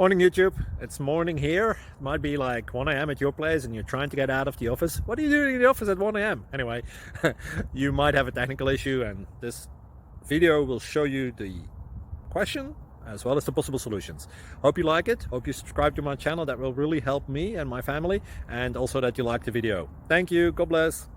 Morning YouTube, it's morning here. It might be like 1 a.m. at your place and you're trying to get out of the office. What are you doing in the office at 1 a.m.? Anyway, you might have a technical issue and this video will show you the question as well as the possible solutions. Hope you like it, hope you subscribe to my channel. That will really help me and my family, and also that you like the video. Thank you, God bless.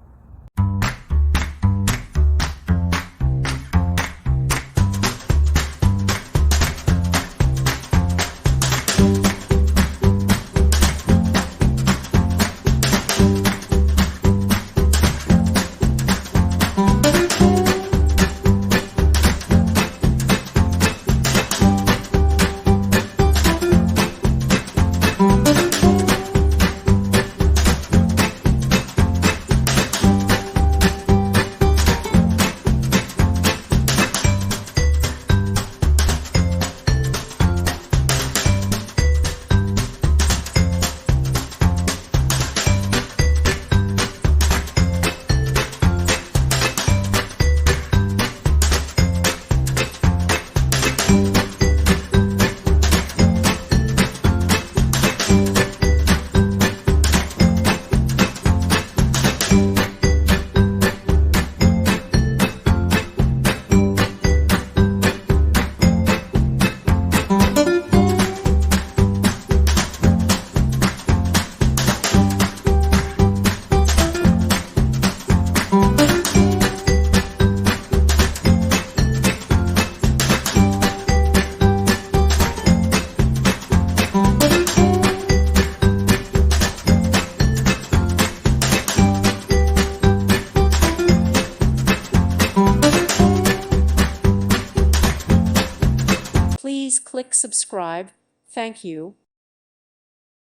Please click subscribe. Thank you.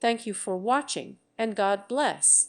Thank you for watching, and God bless.